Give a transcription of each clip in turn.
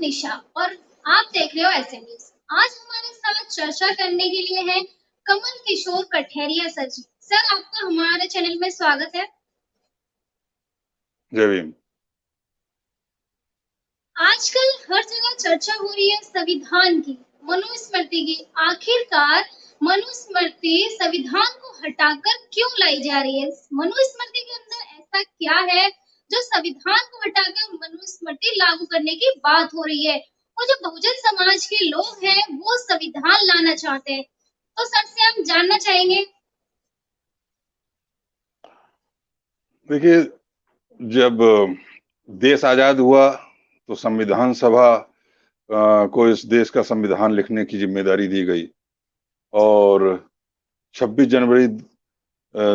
निशा और आप देख रहे हो ऐसे न्यूज। आज हमारे साथ चर्चा करने के लिए हैं कमल किशोर कठेरिया सर जी। सर, आपका हमारे चैनल में स्वागत है। जय भीम। आजकल हर जगह चर्चा हो रही है संविधान की, मनुस्मृति की। आखिरकार मनुस्मृति संविधान को हटाकर क्यों लाई जा रही है? मनुस्मृति के अंदर ऐसा क्या है जो संविधान को हटाकर मनुस्मृति लागू करने की बात हो रही है? और जो बहुजन समाज के लोग हैं वो संविधान लाना चाहते हैं, तो सर से हम जानना चाहेंगे। देखिए, जब देश आजाद हुआ तो संविधान सभा को इस देश का संविधान लिखने की जिम्मेदारी दी गई और 26 जनवरी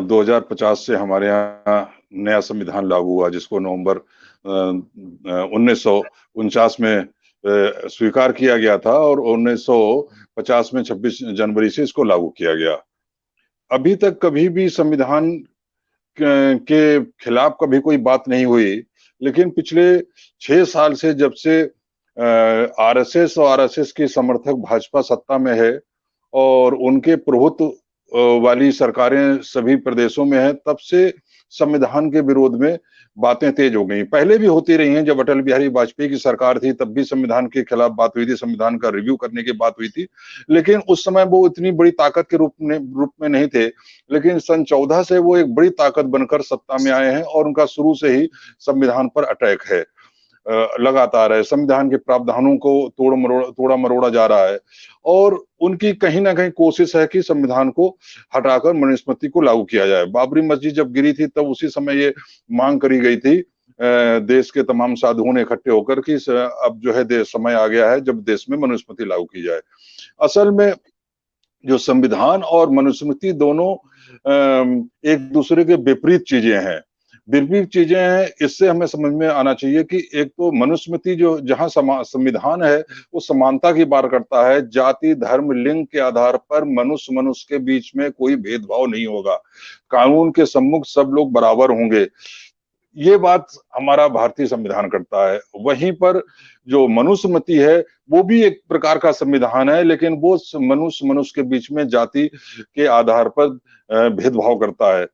2050 से हमारे यहाँ नया संविधान लागू हुआ, जिसको नवंबर 1949 में स्वीकार किया गया था और 1950 में 26 जनवरी से इसको लागू किया गया। अभी तक कभी भी संविधान के खिलाफ कभी कोई बात नहीं हुई, लेकिन पिछले 6 साल से जब से आरएसएस और आरएसएस के समर्थक भाजपा सत्ता में है और उनके प्रभुत्व वाली सरकारें सभी प्रदेशों में है, तब से संविधान के विरोध में बातें तेज हो गई। पहले भी होती रही हैं, जब अटल बिहारी वाजपेयी की सरकार थी तब भी संविधान के खिलाफ बात हुई थी, संविधान का रिव्यू करने की बात हुई थी, लेकिन उस समय वो इतनी बड़ी ताकत के रूप में नहीं थे। लेकिन सन 14 से वो एक बड़ी ताकत बनकर सत्ता में आए हैं और उनका शुरू से ही संविधान पर अटैक है, लगातार है। संविधान के प्रावधानों को तोड़ा मरोड़ा जा रहा है और उनकी कहीं ना कहीं कोशिश है कि संविधान को हटाकर मनुस्मृति को लागू किया जाए। बाबरी मस्जिद जब गिरी थी तब उसी समय ये मांग करी गई थी देश के तमाम साधुओं ने इकट्ठे होकर कि अब जो है समय आ गया है जब देश में मनुस्मृति लागू की जाए। असल में जो संविधान और मनुस्मृति दोनों एक दूसरे के विपरीत चीजें हैं, विपरीत चीजें हैं। इससे हमें समझ में आना चाहिए कि एक तो मनुस्मृति जो जहां संविधान है वो समानता की बात करता है, जाति धर्म लिंग के आधार पर मनुष्य के बीच में कोई भेदभाव नहीं होगा, कानून के सम्मुख सब लोग बराबर होंगे, ये बात हमारा भारतीय संविधान करता है। वहीं पर जो मनुस्मृति है वो भी एक प्रकार का संविधान है, लेकिन वो मनुष्य के बीच में जाति के आधार पर भेदभाव करता है।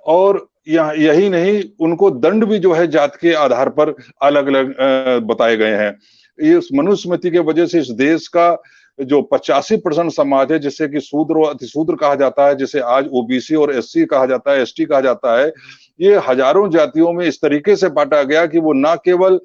और यही नहीं, उनको दंड भी जो है जाति के आधार पर अलग अलग बताए गए हैं। इस मनुस्मृति के वजह से इस देश का जो 85% समाज है, जिसे कि शूद्र और अतिशूद्र कहा जाता है, जिसे आज ओबीसी और एससी कहा जाता है, एसटी कहा जाता है, ये हजारों जातियों में इस तरीके से बांटा गया कि वो ना केवल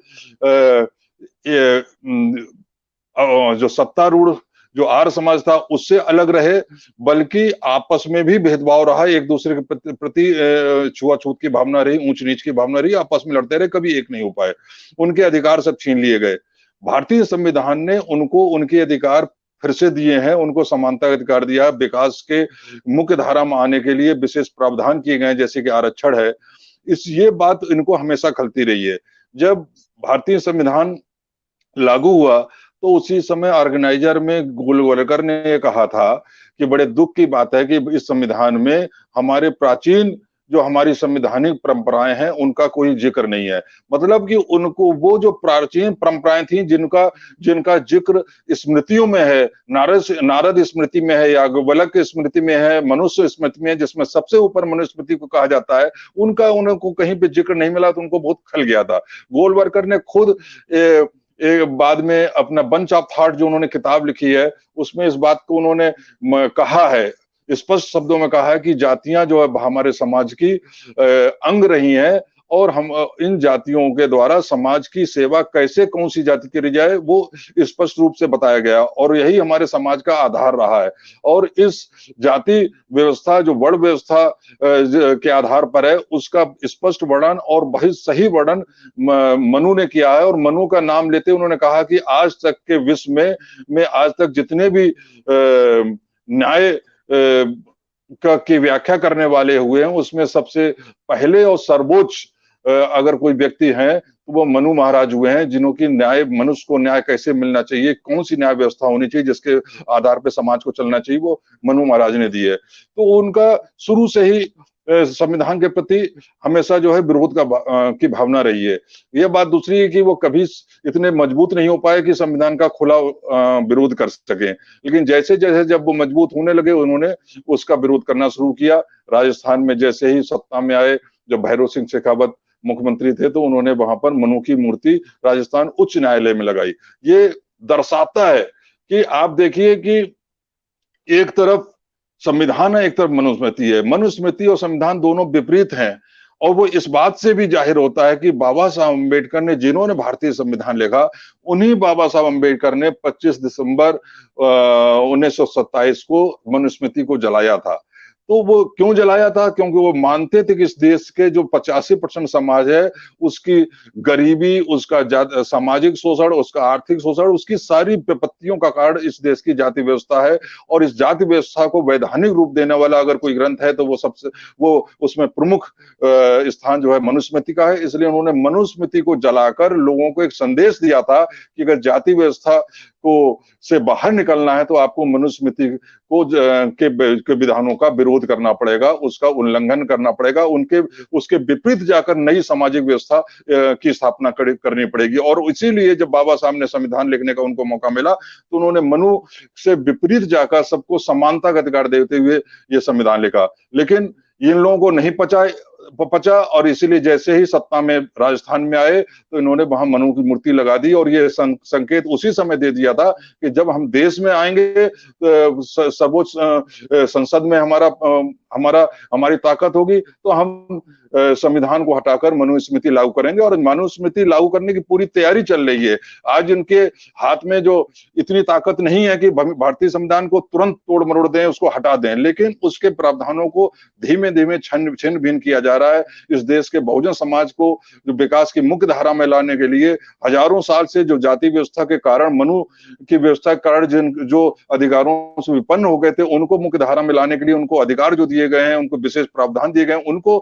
जो सत्तारूढ़ जो आर्य समाज था उससे अलग रहे, बल्कि आपस में भी भेदभाव रहा, एक दूसरे के प्रति छुआछूत की भावना रही, ऊंच नीच की भावना रही, आपस में लड़ते रहे, कभी एक नहीं हो पाए, उनके अधिकार सब छीन लिए गए। भारतीय संविधान ने उनको उनके अधिकार फिर से दिए हैं, उनको समानता का अधिकार दिया, विकास के मुख्य धारा में आने के लिए विशेष प्रावधान किए गए जैसे कि आरक्षण है। ये बात इनको हमेशा खलती रही है। जब भारतीय संविधान लागू हुआ तो उसी समय ऑर्गेनाइजर में गोलवलकर ने कहा था कि बड़े दुख की बात है कि इस संविधान में हमारे प्राचीन जो हमारी संवैधानिक परंपराएं हैं उनका कोई जिक्र नहीं है। मतलब कि उनको वो जो प्राचीन परंपराएं थी जिनका जिक्र स्मृतियों में है, नारद स्मृति में है, याज्ञवल्क्य स्मृति में है, मनुष्य स्मृति में है, जिसमें सबसे ऊपर मनुस्मृति को कहा जाता है, उनको कहीं पे जिक्र नहीं मिला तो उनको बहुत खल गया था। गोलवलकर ने खुद बाद में अपना बंच ऑफ थॉट जो उन्होंने किताब लिखी है उसमें इस बात को उन्होंने कहा है, स्पष्ट शब्दों में कहा है कि जातियां जो है हमारे समाज की अंग रही हैं और हम इन जातियों के द्वारा समाज की सेवा कैसे कौन सी जाति करी जाए वो स्पष्ट रूप से बताया गया और यही हमारे समाज का आधार रहा है। और इस जाति व्यवस्था जो वर्ण व्यवस्था के आधार पर है उसका स्पष्ट वर्णन और बहुत सही वर्णन मनु ने किया है। और मनु का नाम लेते उन्होंने कहा कि आज तक के विश्व में आज तक जितने भी न्याय की व्याख्या करने वाले हुए हैं उसमें सबसे पहले और सर्वोच्च अगर कोई व्यक्ति है तो वो मनु महाराज हुए हैं, जिन्हों की मनुष्य को न्याय कैसे मिलना चाहिए, कौन सी न्याय व्यवस्था होनी चाहिए, जिसके आधार पर समाज को चलना चाहिए, वो मनु महाराज ने दी है। तो उनका शुरू से ही संविधान के प्रति हमेशा जो है विरोध की भावना रही है। ये बात दूसरी है कि वो कभी इतने मजबूत नहीं हो पाए कि संविधान का खुला विरोध कर सके, लेकिन जैसे जैसे जब वो मजबूत होने लगे उन्होंने उसका विरोध करना शुरू किया। राजस्थान में जैसे ही सत्ता में आए, जब भैरों सिंह शेखावत मुख्यमंत्री थे, तो उन्होंने वहां पर मनु की मूर्ति राजस्थान उच्च न्यायालय में लगाई। ये दर्शाता है कि आप देखिए कि एक तरफ संविधान है, एक तरफ मनुस्मृति है। मनुस्मृति और संविधान दोनों विपरीत हैं, और वो इस बात से भी जाहिर होता है कि बाबा साहब अम्बेडकर ने, जिन्होंने भारतीय संविधान लिखा, उन्हीं बाबा साहब अम्बेडकर ने 25 दिसंबर 1927 को मनुस्मृति को जलाया था। तो वो क्यों जलाया था? क्योंकि वो मानते थे कि इस देश के जो 85% समाज है, उसकी गरीबी, उसका सामाजिक शोषण, उसका आर्थिक शोषण, उसकी सारी विपत्तियों का कारण इस देश की जाति व्यवस्था है। और इस जाति व्यवस्था को वैधानिक रूप देने वाला अगर कोई ग्रंथ है तो वो उसमें प्रमुख स्थान जो है मनुस्मृति का है। इसलिए उन्होंने मनुस्मृति को जलाकर लोगों को एक संदेश दिया था कि अगर जाति व्यवस्था को से बाहर निकलना है तो आपको मनुस्मृति को के विधानों का विरोध करना पड़ेगा, उसका उल्लंघन करना पड़ेगा, उसके विपरीत जाकर नई सामाजिक व्यवस्था की स्थापना करनी पड़ेगी। और इसीलिए जब बाबा साहब ने संविधान लिखने का उनको मौका मिला तो उन्होंने मनु से विपरीत जाकर सबको समानता का अधिकार देते हुए ये संविधान लिखा। लेकिन इन लोगों को नहीं पचा, और इसीलिए जैसे ही सत्ता में राजस्थान में आए तो इन्होंने वहां मनु की मूर्ति लगा दी। और ये संकेत उसी समय दे दिया था कि जब हम देश में आएंगे, सर्वोच्च संसद में हमारी ताकत होगी, तो हम संविधान को हटाकर मनुस्मृति लागू करेंगे। और मनुस्मृति लागू करने की पूरी तैयारी चल रही है। आज इनके हाथ में जो इतनी ताकत नहीं है कि भारतीय संविधान को तुरंत तोड़ मरोड़ दें, उसको हटा दें, लेकिन उसके प्रावधानों को धीमे धीमे छिन्न भिन्न किया जा रहा है। इस देश के बहुजन समाज को जो विकास की मुख्य धारा में लाने के लिए हजारों साल से जो जाति व्यवस्था के कारण, मनु की व्यवस्था के कारण जो अधिकारों से विपन्न हो गए थे, उनको मुख्य धारा में लाने के लिए उनको अधिकार जो दिए गए हैं, उनको विशेष प्रावधान दिए गए हैं, उनको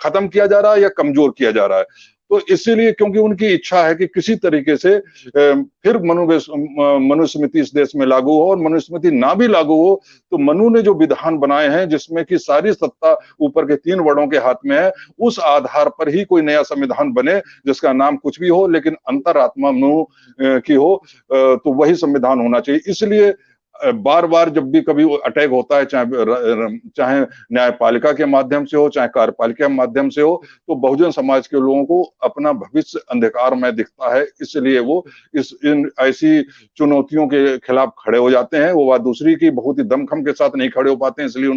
खत्म किया जा रहा है या कमजोर किया जा रहा है। तो इसीलिए, क्योंकि उनकी इच्छा है कि किसी तरीके से फिर मनुस्मृति इस देश में लागू हो, और मनुस्मृति ना भी लागू हो तो मनु ने जो विधान बनाए हैं जिसमें कि सारी सत्ता ऊपर के 3 वर्णों के हाथ में है, उस आधार पर ही कोई नया संविधान बने जिसका नाम कुछ भी हो, लेकिन अंतरात्मा मनु की हो, तो वही संविधान होना चाहिए। इसलिए बार बार जब भी कभी अटैक होता है, चाहे न्यायपालिका के माध्यम से हो, चाहे कार्यपालिका के माध्यम से हो, तो बहुजन समाज के लोगों को अपना भविष्य अंधकार में दिखता है। इसलिए वो इन ऐसी चुनौतियों के खिलाफ खड़े हो जाते हैं। वो बात दूसरी की बहुत ही दमखम के साथ नहीं खड़े हो पाते हैं, इसलिए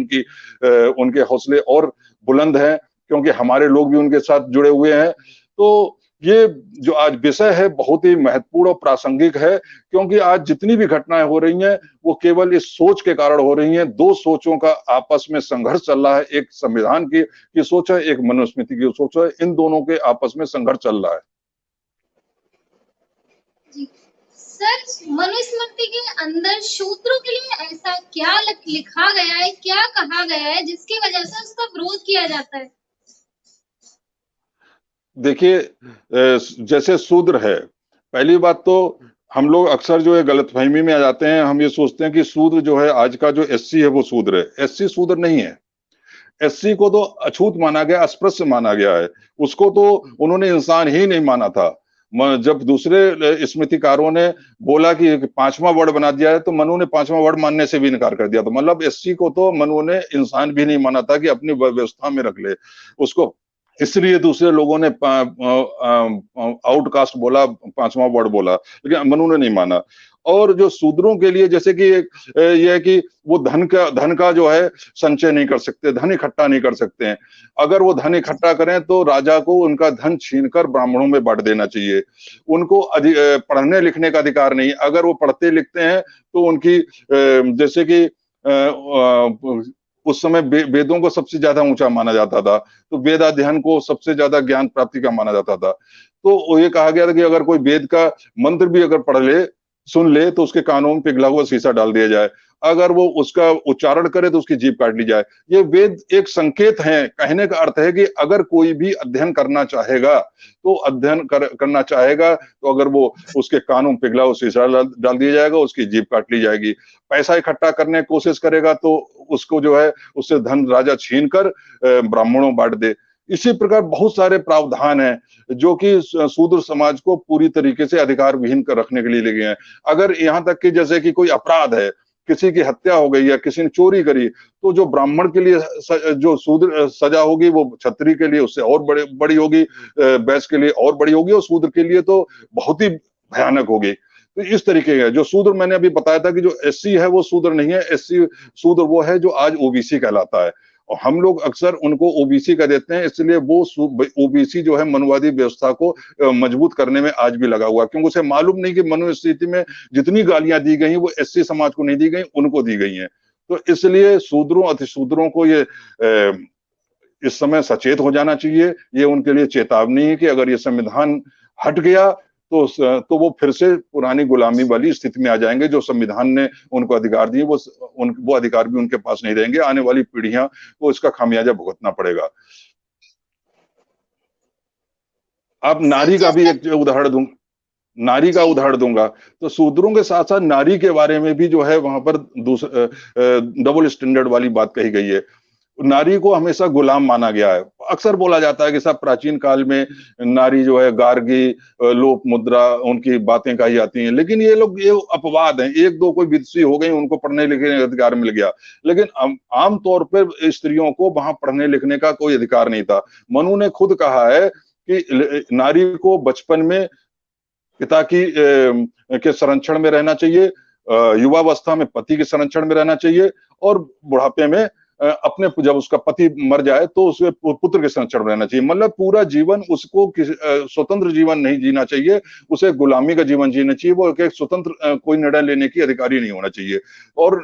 उनके हौसले और बुलंद हैं, क्योंकि हमारे लोग भी उनके साथ जुड़े हुए हैं। तो ये जो आज विषय है बहुत ही महत्वपूर्ण और प्रासंगिक है, क्योंकि आज जितनी भी घटनाएं हो रही हैं वो केवल इस सोच के कारण हो रही हैं। 2 सोचों का आपस में संघर्ष चल रहा है, एक संविधान की सोच है, एक मनुस्मृति की सोच है। इन दोनों के आपस में संघर्ष चल रहा है। जी सर, मनुस्मृति के अंदर शूद्रों के लिए ऐसा क्या लिखा गया है, क्या कहा गया है जिसकी वजह से उसका विरोध किया जाता है? देखिए, जैसे शूद्र है, पहली बात तो हम लोग अक्सर जो है गलतफहमी में आ जाते हैं। हम ये सोचते हैं कि शूद्र जो है, आज का जो एससी है वो शूद्र है। एससी शूद्र नहीं है। एससी को तो अछूत माना गया, अस्पृश्य माना गया है। उसको तो उन्होंने इंसान ही नहीं माना था। जब दूसरे स्मृतिकारों ने बोला कि 5वां वर्ड बना दिया है, तो मनु ने 5वां वर्ड मानने से भी इनकार कर दिया था। मतलब एससी को तो मनु ने इंसान भी नहीं माना था कि अपनी व्यवस्था में रख ले उसको। इसलिए दूसरे लोगों ने आउटकास्ट बोला, 5वां वर्ड बोला, लेकिन मनु ने नहीं माना। और जो शूद्रों के लिए, जैसे कि ये है कि वो धन का जो है संचय नहीं कर सकते, धन इकट्ठा नहीं कर सकते हैं। अगर वो धन इकट्ठा करें तो राजा को उनका धन छीनकर ब्राह्मणों में बांट देना चाहिए। उनको पढ़ने लिखने का अधिकार नहीं। अगर वो पढ़ते लिखते हैं तो उनकी जैसे कि उस समय वेदों को सबसे ज्यादा ऊंचा माना जाता था, तो वेद अध्ययन को सबसे ज्यादा ज्ञान प्राप्ति का माना जाता था। तो ये कहा गया था कि अगर कोई वेद का मंत्र भी अगर पढ़ ले, सुन ले, तो उसके कानों में पिघला हुआ शीशा डाल दिया जाए। अगर वो उसका उच्चारण करे तो उसकी जीभ काट ली जाए। ये वेद एक संकेत है, कहने का अर्थ है कि अगर कोई भी अध्ययन करना चाहेगा तो करना चाहेगा तो अगर वो उसके कानों में पिघला उसे डाल दिया जाएगा, उसकी जीभ काट ली जाएगी। पैसा इकट्ठा करने की कोशिश करेगा तो उसको जो है उससे धन राजा छीन कर ब्राह्मणों बांट दे। इसी प्रकार बहुत सारे प्रावधान हैं जो कि शूद्र समाज को पूरी तरीके से अधिकार विहीन कर रखने के लिए लगे हैं। अगर यहाँ तक कि जैसे कि कोई अपराध है, किसी की हत्या हो गई या किसी ने चोरी करी, तो जो ब्राह्मण के लिए जो शूद्र सजा होगी वो क्षत्रिय के लिए उससे और बड़ी होगी, वैश्य के लिए और बड़ी होगी, और शूद्र के लिए तो बहुत ही भयानक होगी। तो इस तरीके का जो शूद्र, मैंने अभी बताया था कि जो एससी है वो शूद्र नहीं है, एससी शूद्र वो है जो आज ओबीसी कहलाता है, और हम लोग अक्सर उनको ओबीसी कह देते हैं, इसलिए वो ओबीसी जो है मनुवादी व्यवस्था को मजबूत करने में आज भी लगा हुआ, क्योंकि उसे मालूम नहीं कि मनुस्मृति में जितनी गालियां दी गई वो एससी समाज को नहीं दी गई, उनको दी गई हैं। तो इसलिए शूद्रों अतिशूद्रों को ये इस समय सचेत हो जाना चाहिए। ये उनके लिए चेतावनी है कि अगर ये संविधान हट गया तो वो फिर से पुरानी गुलामी वाली स्थिति में आ जाएंगे। जो संविधान ने उनको अधिकार दिए वो अधिकार भी उनके पास नहीं रहेंगे। आने वाली पीढ़ियां को इसका खामियाजा भुगतना पड़ेगा। अब नारी का भी एक उदाहरण दूं, नारी का उदाहरण दूंगा तो शूद्रों के साथ साथ नारी के बारे में भी जो है वहां पर डबल स्टैंडर्ड वाली बात कही गई है। नारी को हमेशा गुलाम माना गया है। अक्सर बोला जाता है कि सब प्राचीन काल में नारी जो है गार्गी, लोप मुद्रा, उनकी बातें कही जाती हैं, लेकिन ये अपवाद हैं। एक दो कोई विदुषी हो गई, उनको पढ़ने लिखने का अधिकार मिल गया, लेकिन आम तौर पर स्त्रियों को वहां पढ़ने लिखने का कोई अधिकार नहीं था। मनु ने खुद कहा है कि नारी को बचपन में पिता के संरक्षण में रहना चाहिए, युवावस्था में पति के संरक्षण में रहना चाहिए, और बुढ़ापे में अपने जब उसका पति मर जाए तो उसके पुत्र के संरक्षण में रहना चाहिए। मतलब पूरा जीवन उसको स्वतंत्र जीवन नहीं जीना चाहिए, उसे गुलामी का जीवन जीना चाहिए। वो एक स्वतंत्र कोई निर्णय लेने की अधिकारी नहीं होना चाहिए। और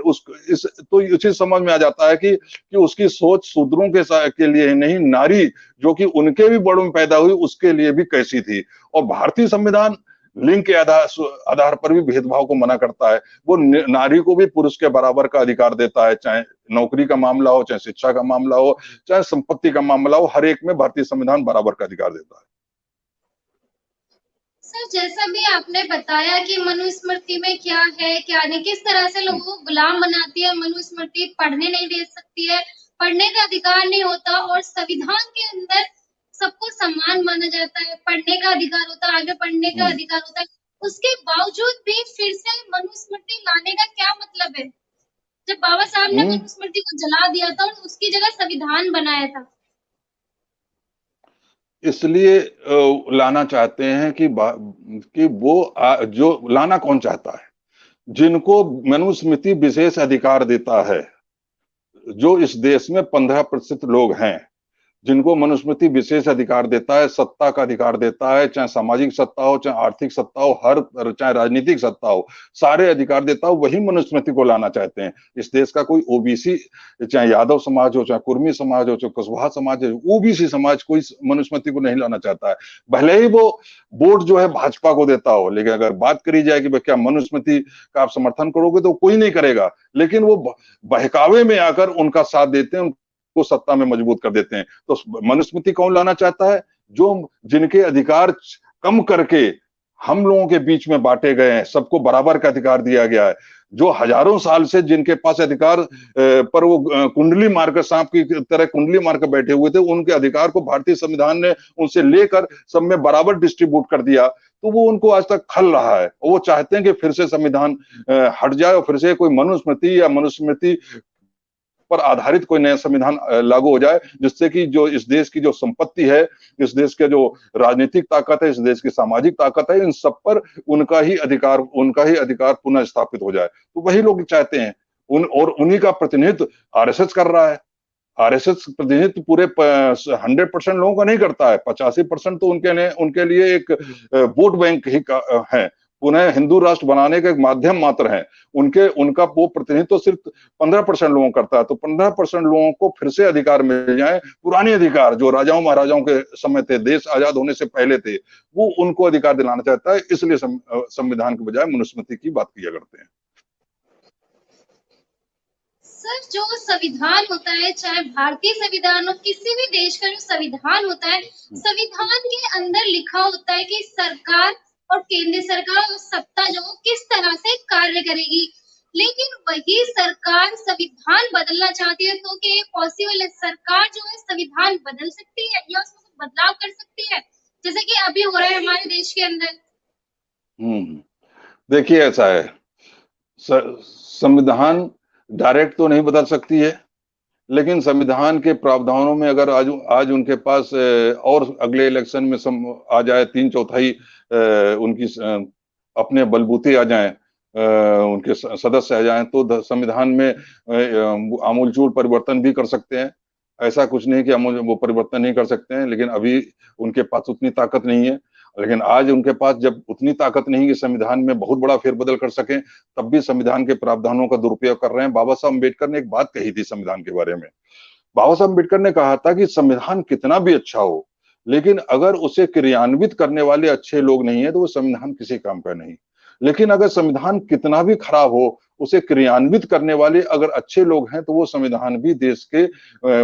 तो इसी समझ में आ जाता है कि उसकी सोच शूद्रों के लिए नहीं, नारी जो कि उनके भी बड़ों में पैदा हुई उसके लिए भी कैसी थी। और भारतीय संविधान लिंग के आधार पर भी भेदभाव को मना करता है। वो नारी को भी पुरुष के बराबर का अधिकार देता है, चाहे नौकरी का मामला हो, चाहे शिक्षा का मामला हो, चाहे संपत्ति का मामला हो, हर एक में भारतीय संविधान बराबर का अधिकार देता है। सर, जैसा भी आपने बताया कि मनुस्मृति में क्या है क्या नहीं, किस तरह से लोगों को गुलाम बनाती है मनुस्मृति, पढ़ने नहीं दे सकती है, पढ़ने का अधिकार नहीं होता, और संविधान के अंदर सबको समान माना जाता है, पढ़ने का अधिकार होता है, आगे पढ़ने का अधिकार होता है, उसके बावजूद भी फिर से मनुस्मृति लाने का क्या मतलब है? जब बाबा साहब ने मनुस्मृति को जला दिया था और उसकी जगह संविधान बनाया था। इसलिए लाना चाहते हैं कि वो जो लाना कौन चाहता है, जिनको मनुस्मृति विशेष अधिकार देता है, जो इस देश में 15% लोग हैं जिनको मनुस्मृति विशेष अधिकार देता है, सत्ता का अधिकार देता है, चाहे सामाजिक सत्ता हो, चाहे आर्थिक सत्ता हो, चाहे राजनीतिक सत्ता हो, सारे अधिकार देता हो, वही मनुस्मृति को लाना चाहते हैं। इस देश का कोई ओबीसी, चाहे यादव समाज हो, चाहे कुर्मी समाज हो, चाहे कुशवाहा समाज हो, ओबीसी समाज कोई मनुस्मृति को नहीं लाना चाहता है। भले ही वो वोट जो है भाजपा को देता हो, लेकिन अगर बात करी जाए कि क्या मनुस्मृति का आप समर्थन करोगे, तो कोई नहीं करेगा। लेकिन वो बहकावे में आकर उनका साथ देते हैं, को सत्ता में मजबूत कर देते हैं। तो मनुस्मृति कौन लाना चाहता है? जो जिनके अधिकार कम करके हम लोगों के बीच में बांटे गए हैं, सबको बराबर का अधिकार दिया गया है, जो हजारों साल से जिनके पास अधिकार पर वो कुंडली मारकर, सांप की तरह कुंडली मारकर बैठे हुए थे, उनके अधिकार को भारतीय संविधान ने उनसे लेकर सब में बराबर डिस्ट्रीब्यूट कर दिया। तो वो उनको आज तक खल रहा है, और वो चाहते हैं कि फिर से संविधान हट जाए और फिर से कोई मनुस्मृति या मनुस्मृति पर आधारित कोई नया संविधान लागू हो जाए, जिससे कि जो इस देश की जो संपत्ति है, इस देश के जो राजनीतिक ताकत है, इस देश की सामाजिक ताकत है, इन सब पर उनका ही अधिकार पुनः स्थापित हो जाए। तो वही लोग चाहते हैं, और उन्हीं का प्रतिनिधित्व आरएसएस कर रहा है। आरएसएस प्रतिनिधित्व पूरे 100% लोगों का नहीं करता है, 85% तो उनके लिए एक वोट बैंक ही है, उन्हें हिंदू राष्ट्र बनाने का एक माध्यम मात्र है। उनका वो प्रतिनिधित्व तो सिर्फ 15% लोगों करता है। तो 15% लोगों को फिर से अधिकार मिल जाए, पुराने अधिकार जो राजाओं महाराजाओं के समय थे, देश आजाद होने से पहले थे, वो उनको अधिकार दिलाना चाहता है। इसलिए संविधान के बजाय मनुस्मृति की बात किया करते हैं। सर, जो संविधान होता है, चाहे भारतीय संविधान हो, किसी भी देश का जो संविधान होता है, संविधान के अंदर लिखा होता है कि सरकार और केंद्र सरकार और सत्ता जो किस तरह से कार्य करेगी। लेकिन वही सरकार संविधान बदलना चाहती है, तो क्या ये पॉसिबल है? सरकार जो है संविधान बदल सकती है या उसमें कुछ बदलाव कर सकती है, जैसे कि अभी हो रहा है हमारे देश के अंदर? देखिए, ऐसा है, संविधान डायरेक्ट तो नहीं बदल सकती है, लेकिन संविधान के प्रावधानों में अगर आज उनके पास और अगले इलेक्शन में आ जाए 3/4 उनकी अपने बलबूते आ जाएं, उनके सदस्य आ जाएं, तो संविधान में आमूलचूल परिवर्तन भी कर सकते हैं। ऐसा कुछ नहीं कि वो परिवर्तन नहीं कर सकते हैं, लेकिन अभी उनके पास उतनी ताकत नहीं है। लेकिन आज उनके पास जब उतनी ताकत नहीं कि संविधान में बहुत बड़ा फेरबदल कर सकें, तब भी संविधान के प्रावधानों का दुरुपयोग कर रहे हैं। बाबा साहब अम्बेडकर ने एक बात कही थी संविधान के बारे में। बाबा साहब अम्बेडकर ने कहा था कि संविधान कितना भी अच्छा हो, लेकिन अगर उसे क्रियान्वित करने वाले अच्छे लोग नहीं है, तो वो संविधान किसी काम का नहीं। लेकिन अगर संविधान कितना भी खराब हो, उसे क्रियान्वित करने वाले अगर अच्छे लोग हैं, तो वो संविधान भी देश के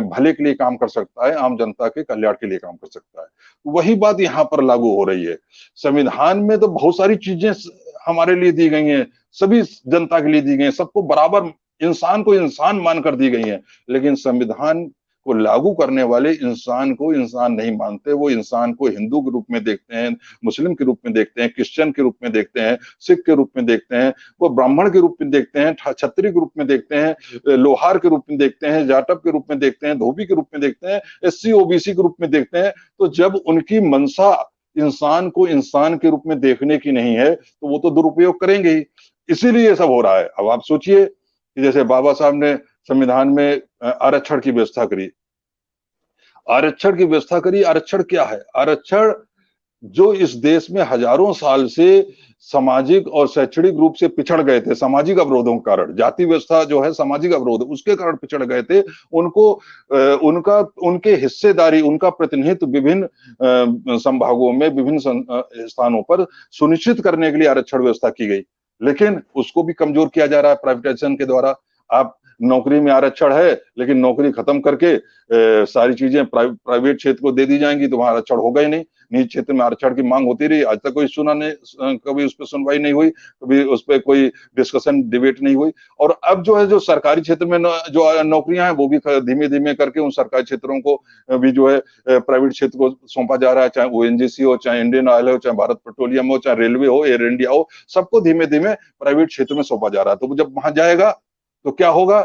भले के लिए काम कर सकता है, आम जनता के कल्याण के लिए काम कर सकता है। वही बात यहाँ पर लागू हो रही है। संविधान में तो बहुत सारी चीजें हमारे लिए दी गई हैं, सभी जनता के लिए दी गई हैं, सबको बराबर, इंसान को इंसान मानकर दी गई हैं, लेकिन संविधान को लागू करने वाले इंसान को इंसान नहीं मानते। वो इंसान को हिंदू के रूप में देखते हैं, मुस्लिम के रूप में देखते हैं, क्रिश्चियन के रूप में देखते हैं, सिख के रूप में देखते हैं, वो ब्राह्मण के रूप में देखते हैं, क्षत्रिय के रूप में देखते हैं, लोहार के रूप में देखते हैं, जाटव के रूप में देखते हैं, धोबी के रूप में देखते हैं, एससी ओबीसी के रूप में देखते हैं। तो जब उनकी मंशा इंसान को इंसान के रूप में देखने की नहीं है, तो वो तो दुरुपयोग करेंगे ही। इसीलिए ये सब हो रहा है। अब आप सोचिए कि जैसे बाबा साहब ने संविधान में आरक्षण की व्यवस्था करी। आरक्षण की व्यवस्था करी, आरक्षण क्या है? आरक्षण जो इस देश में हजारों साल से सामाजिक और शैक्षणिक रूप से पिछड़ गए थे, सामाजिक अवरोधों के कारण, जाति व्यवस्था जो है सामाजिक अवरोध, उसके कारण पिछड़ गए थे, उनको उनके हिस्सेदारी, उनका प्रतिनिधित्व विभिन्न संभागों में, विभिन्न स्थानों पर सुनिश्चित करने के लिए आरक्षण व्यवस्था की गई। लेकिन उसको भी कमजोर किया जा रहा है प्राइवेटाइजेशन के द्वारा। आप नौकरी में आरक्षण है, लेकिन नौकरी खत्म करके सारी चीजें प्राइवेट क्षेत्र को दे दी जाएंगी, तो वहां आरक्षण होगा ही नहीं। निजी क्षेत्र में आरक्षण की मांग होती रही, आज तक कोई कभी उस पर सुनवाई नहीं हुई, कभी उस पर कोई डिस्कशन डिबेट नहीं हुई। और अब जो है, जो सरकारी क्षेत्र में जो नौकरियां हैं, वो भी धीमे धीमे करके उन सरकारी क्षेत्रों को भी जो है प्राइवेट क्षेत्र को सौंपा जा रहा है। चाहे ओएनजीसी हो, चाहे इंडियन ऑयल हो, चाहे भारत पेट्रोलियम हो, चाहे रेलवे हो, एयर इंडिया हो, सबको धीमे धीमे प्राइवेट क्षेत्र में सौंपा जा रहा है। तो जब वहां जाएगा तो क्या होगा?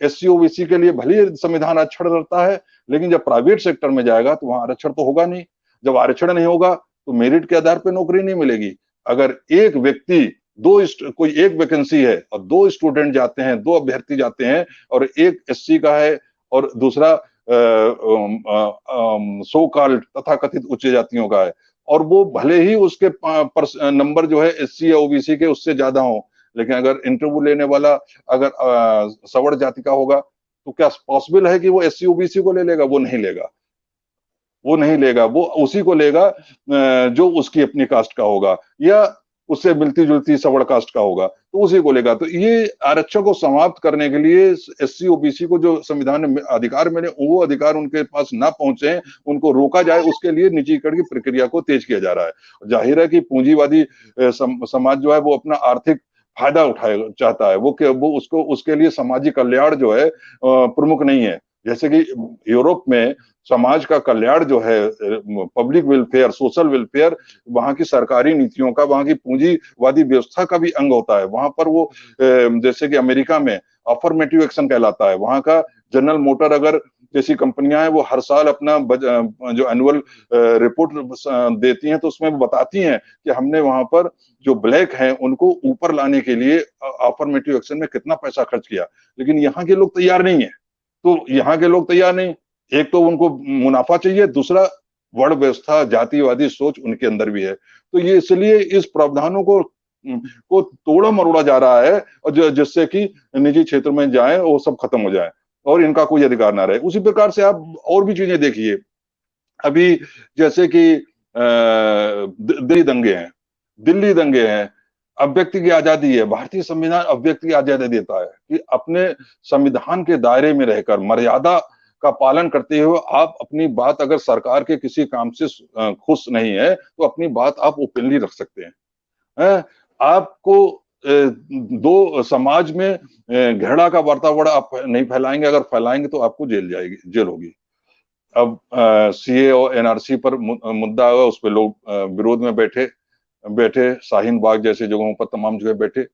एससी ओबीसी के लिए भले ही संविधान आरक्षण रहता है, लेकिन जब प्राइवेट सेक्टर में जाएगा तो वहां आरक्षण तो होगा नहीं। जब आरक्षण नहीं होगा तो मेरिट के आधार पर नौकरी नहीं मिलेगी। अगर एक व्यक्ति कोई एक वैकेंसी है और 2 स्टूडेंट जाते हैं, 2 अभ्यर्थी जाते हैं, और एक एससी का है और दूसरा सो कॉल्ड तथाकथित उच्च जातियों का है, और वो भले ही उसके नंबर जो है एससी या ओबीसी के उससे ज्यादा हो, लेकिन अगर इंटरव्यू लेने वाला अगर सवर्ण जाति का होगा, तो क्या पॉसिबल है कि वो एससी ओबीसी को ले लेगा? वो नहीं लेगा, वो नहीं लेगा। वो उसी को लेगा जो उसकी अपनी कास्ट का होगा या उससे मिलती जुलती सवर्ण कास्ट का होगा, तो उसी को लेगा। तो ये आरक्षण को समाप्त करने के लिए एससी ओबीसी को जो संविधान में अधिकार मिले, वो अधिकार उनके पास ना पहुंचे, उनको रोका जाए, उसके लिए निजीकरण की प्रक्रिया को तेज किया जा रहा है। जाहिर है कि पूंजीवादी समाज जो है वो अपना आर्थिक फायदा उठाए चाहता है। वो उसको उसके लिए सामाजिक कल्याण जो है प्रमुख नहीं है। जैसे कि यूरोप में समाज का कल्याण जो है, पब्लिक वेलफेयर, सोशल वेलफेयर, वहां की सरकारी नीतियों का, वहां की पूंजीवादी व्यवस्था का भी अंग होता है। वहां पर वो जैसे कि अमेरिका में अफर्मेटिव एक्शन कहलाता है। वहां का जनरल मोटर अगर जैसी कंपनियां हैं, वो हर साल अपना जो एनुअल रिपोर्ट देती हैं, तो उसमें बताती हैं कि हमने वहां पर जो ब्लैक हैं उनको ऊपर लाने के लिए अफर्मेटिव एक्शन में कितना पैसा खर्च किया। लेकिन यहाँ के लोग तैयार नहीं है। तो यहाँ के लोग तैयार नहीं, एक तो उनको मुनाफा चाहिए, दूसरा वर्ण व्यवस्था, जातिवादी सोच उनके अंदर भी है। तो ये इसलिए इस प्रावधानों को तोड़ा मरोड़ा जा रहा है, और जिससे कि निजी क्षेत्र में जाए वो सब खत्म हो जाए और इनका कोई अधिकार ना रहे। उसी प्रकार से आप और भी चीजें देखिए। अभी जैसे कि दिल्ली दंगे हैं, अभिव्यक्ति की आजादी है। भारतीय संविधान अभिव्यक्ति की आजादी देता है कि अपने संविधान के दायरे में रहकर मर्यादा का पालन करते हुए आप अपनी बात, अगर सरकार के किसी काम से खुश नहीं है तो अपनी बात आप ओपनली रख सकते हैं। आपको दो समाज में घृणा का वातावरण आप नहीं फैलाएंगे, अगर फैलाएंगे तो आपको जेल होगी। अब सीए और एनआरसी पर मुद्दा हुआ, उस पर लोग विरोध में बैठे शाहीन बाग जैसे जगहों पर तमाम जगह बैठे,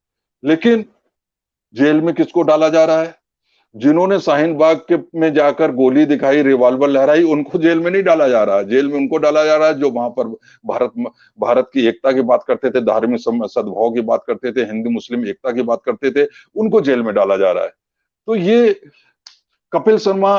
लेकिन जेल में किसको डाला जा रहा है? जिन्होंने शाहीन बाग के में जाकर गोली दिखाई, रिवॉल्वर लहराई, उनको जेल में नहीं डाला जा रहा है। जेल में उनको डाला जा रहा है जो वहां पर भारत की एकता की बात करते थे, धार्मिक सद्भाव की बात करते थे, हिंदू मुस्लिम एकता की बात करते थे, उनको जेल में डाला जा रहा है। तो ये कपिल शर्मा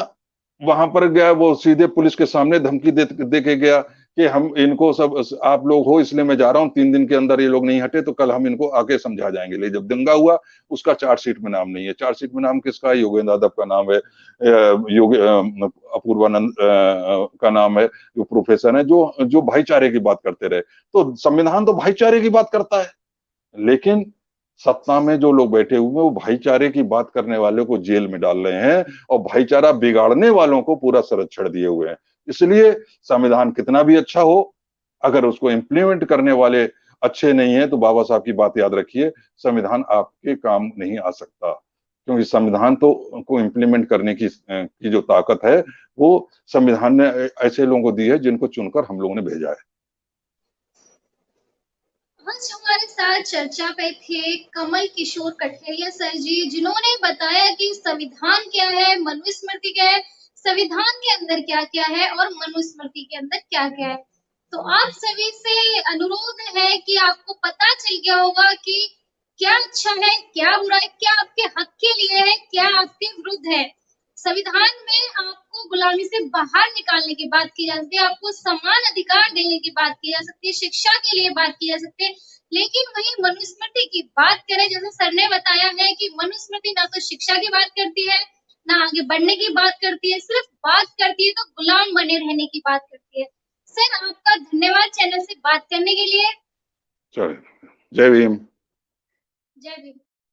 वहां पर गया, वो सीधे पुलिस के सामने धमकी दे के गया कि हम इनको सब, आप लोग हो इसलिए मैं जा रहा हूं, 3 दिन के अंदर ये लोग नहीं हटे तो कल हम इनको आके समझा जाएंगे। लेकिन जब दंगा हुआ उसका चार्जशीट में नाम नहीं है। चार्जशीट में नाम किसका है? योगेंद्र यादव का नाम है, अपूर्वानंद का नाम है, जो प्रोफेसर है, जो भाईचारे की बात करते रहे। तो संविधान तो भाईचारे की बात करता है, लेकिन सत्ता में जो लोग बैठे हुए हैं वो भाईचारे की बात करने वालों को जेल में डाल रहे हैं और भाईचारा बिगाड़ने वालों को पूरा संरक्षण दिए हुए हैं। इसलिए संविधान कितना भी अच्छा हो, अगर उसको इम्प्लीमेंट करने वाले अच्छे नहीं है तो बाबा साहब की बात याद रखिए, संविधान आपके काम नहीं आ सकता। क्योंकि संविधान तो को इम्प्लीमेंट करने की जो ताकत है वो संविधान ने ऐसे लोगों को दी है जिनको चुनकर हम लोगों ने भेजा है। आज हमारे साथ चर्चा पे थे कमल किशोर कठेरिया सर जी, जिन्होंने बताया कि संविधान क्या है, मनुस्मृति क्या है, संविधान के अंदर क्या क्या है और मनुस्मृति के अंदर क्या क्या है। तो आप सभी से अनुरोध है कि आपको पता चल गया होगा कि क्या अच्छा है, क्या बुरा है, क्या आपके हक के लिए है, क्या आपके विरुद्ध है। संविधान में आपको गुलामी से बाहर निकालने की बात की जा सकती है, आपको समान अधिकार देने की बात की जा सकती है, शिक्षा के लिए बात की जा सकती है। लेकिन वही मनुस्मृति की बात करें, जैसे सर ने बताया है कि मनुस्मृति ना तो शिक्षा की बात करती है, ना आगे बढ़ने की बात करती है, सिर्फ बात करती है तो गुलाम बने रहने की बात करती है। सर आपका धन्यवाद चैनल से बात करने के लिए। चलिए, जय भीम। जय भीम।